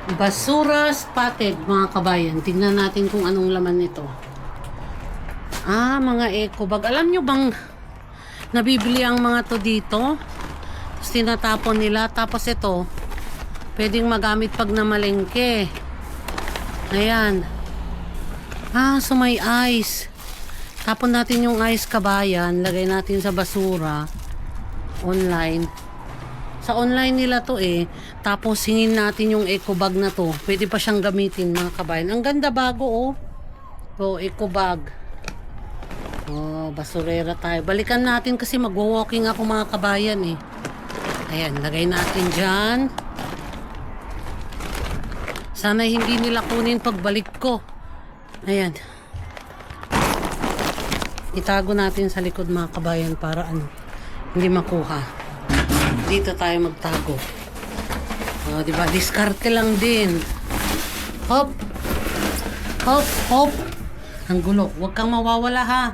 Basura spotted, mga kabayan. Tingnan natin kung anong laman nito. Mga eco bag. Alam nyo bang nabibili ang mga to dito? Tapos tinatapon nila. Tapos ito, pwedeng magamit pag namalengke. Ayan. So may ice. Tapon natin yung ice, kabayan. Lagay natin sa basura. Online. Sa online nila to Tapos hingin natin yung eco bag na to. Pwede pa siyang gamitin, mga kabayan. Ang ganda, bago eco bag. Basurera tayo. Balikan natin kasi magwo-walking ako, mga kabayan Ayan, lagay natin dyan. Sana hindi nila kunin pagbalik ko. Ayan. Itago natin sa likod, mga kabayan, para hindi makuha. Dito tayo magtago. Diba? Diskarte lang din. Hop! Hop! Hop! Ang gulo. Huwag kang mawawala, ha.